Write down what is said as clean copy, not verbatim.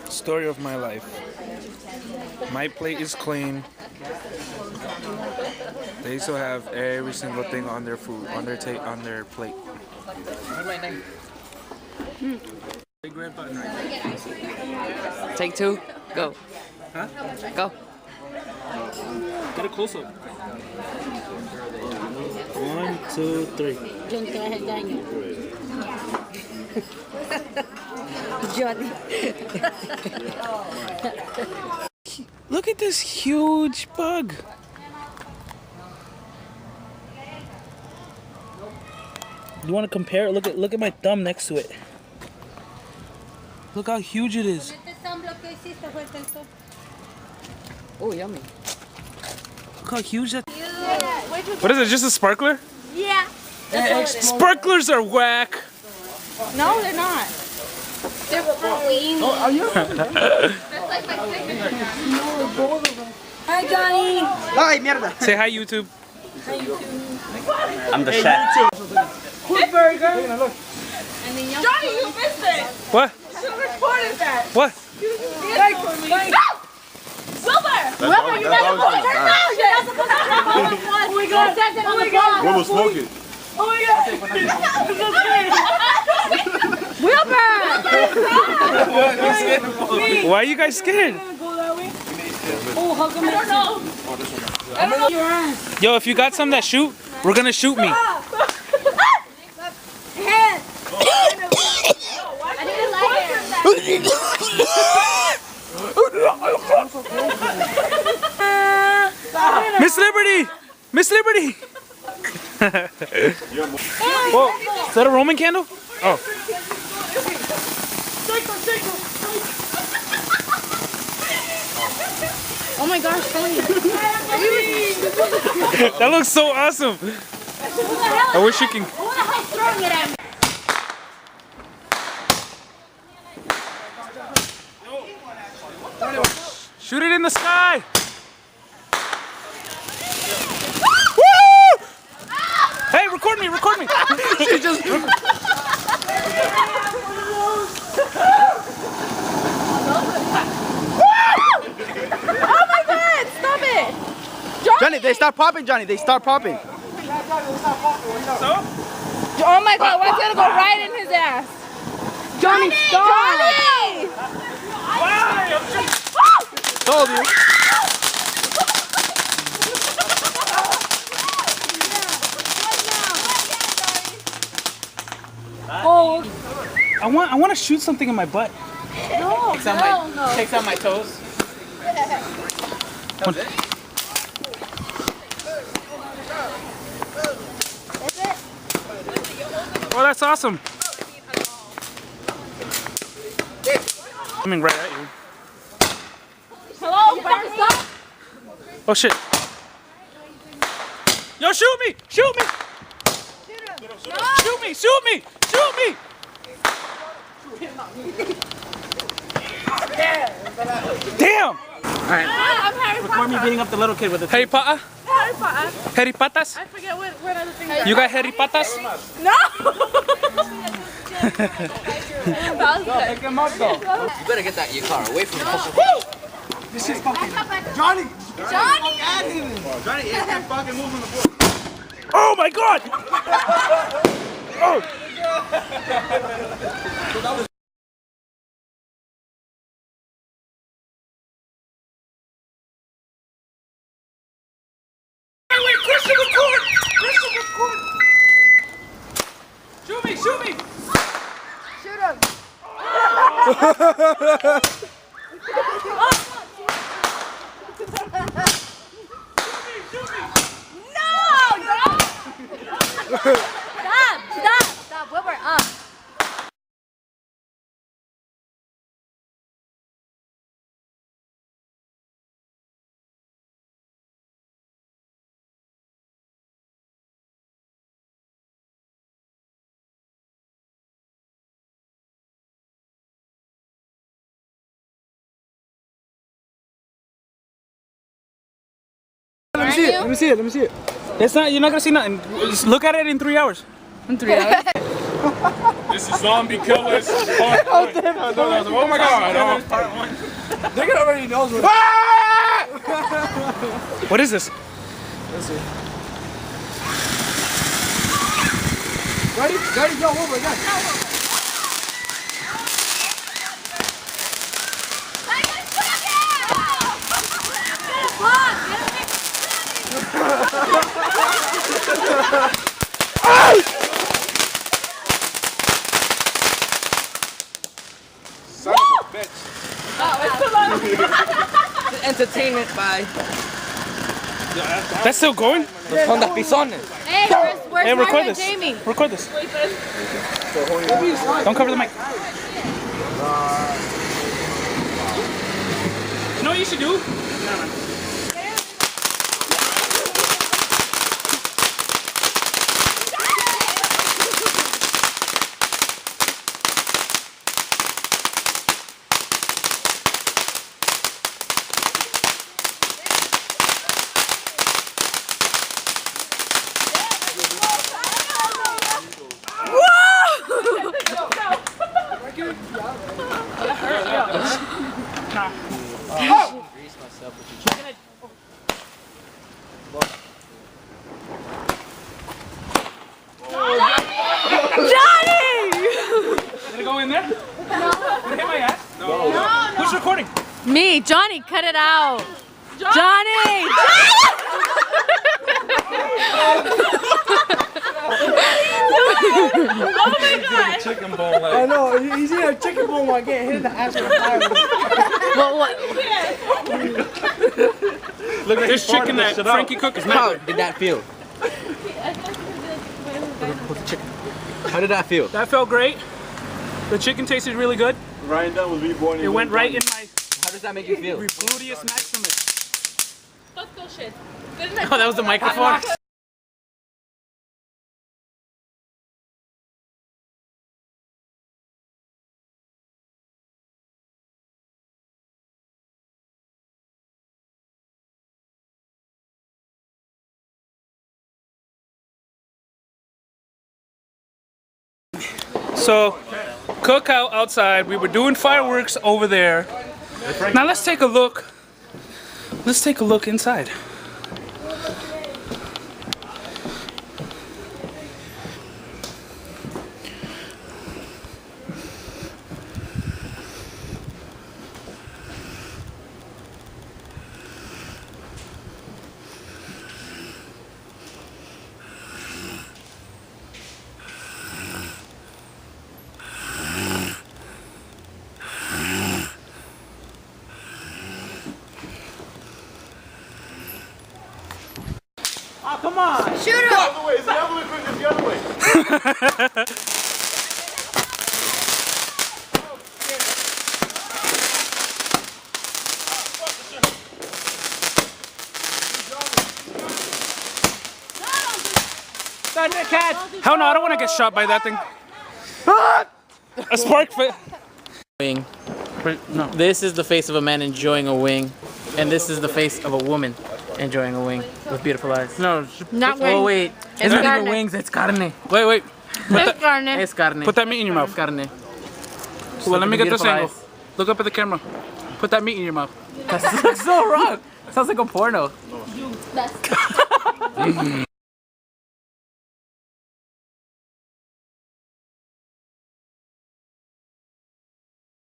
Story of my life. My plate is clean. They still have every single thing on their food, on their plate. Take two. Go. Huh? Go. Get a close up. 1, 2, 3. Johnny. Look at this huge bug. You want to compare it? Look at my thumb next to it. Look how huge it is. Oh, yummy. Look how huge that. What is it? Just a sparkler? Yeah. Sparklers are whack. No, they're not. They're clean. Oh, are you? Hi, Johnny. Hi, mierda. Say hi, YouTube. Hi, YouTube. I'm the chef. Good burger. And then Johnny, you missed it. What? You should have reported that. What? Wilbur, you're not supposed to turn out. You're not supposed to turn out. Oh my God. Oh my God. We were smoking. Oh my God. Wilbur. Why are you guys scared? Oh, how come I don't know. I don't know your ass. Yo, if you got some that shoot, we're gonna shoot me. Hand. I didn't like it. Miss Liberty! Miss Liberty! Whoa, is that a Roman candle? Oh. Oh my gosh, Tony. That looks so awesome. I wish you can. Who the hell's throwing it at me? Shoot it in the sky! Woo! Hey, record me, record me! She just... Oh my God! Stop it! Johnny, they start popping, Johnny. They start popping. Oh my God! One's gonna go right in his ass. Johnny, stop! Johnny! Told you. Oh, I want to shoot something in my butt. no, no. Takes out my toes. Oh, that's awesome. Coming right at you. Hello, stop. Oh shit. Yo, shoot me! Shoot me! Shoot me! Shoot me! Shoot me! Damn! Alright. I'm Harry Record me Potter. beating up the little kid with the Harry Potter? Harry Potter. Harry Patas? I forget what other thing that You got Harry Patas? No! Pick him up though. You better get that in your car away from the This is fucking Johnny. Johnny! Johnny, it can't fucking move on the floor. Oh my god! Oh! Wait, Christian, record! Christian, record! Shoot me, shoot me! Shoot him! No! Stop! Wilbur, up! Let me see it. Let me see it. Let me see it. It's not, you're not gonna see nothing. Just look at it in 3 hours. In 3 hours. This is Zombie Killers Part 1. Oh my god. Nigga already knows what. What is this? Let's see. Ready? Ready? Go over again. Son of a bitch. Entertainment by. That's still going? Los Honda Pisones. Hey, where's Hey, record Mario and this. Jamie? Record this. Don't cover the mic. You know what you should do? Did it go in there? Did it hit my ass? No. Who's recording? Me, Johnny, cut it out. Johnny! Oh my god! Chicken bone I know, he's eating a chicken bone while getting hit in the ass with a fire. What? Look at this chicken that Frankie cooked is How not. did that feel? How did that feel? That felt great. The chicken tasted really good. Ryan Dunn was reborn. It went right in my How does that make you feel? gluteus maximus. Fuck those shit. Oh, that was the microphone. So, cookout outside. We were doing fireworks over there. Now let's take a look. Let's take a look inside. Oh, come on! Shoot him! The other way, it's the other way, Chris, it's the other way. Hell no, I don't want to get shot by that thing. A spark fit. Wing. No. This is the face of a man enjoying a wing, and this is the face of a woman enjoying a wing with beautiful eyes. No. Not Oh wearing. wait, it's not even wings, it's carne. Wait. It's carne. It's carne. Put that meat in your mouth. Carne. Well, let me get this Beautiful angle. eyes. Look up at the camera. Put that meat in your mouth. That's so wrong. Sounds like a porno.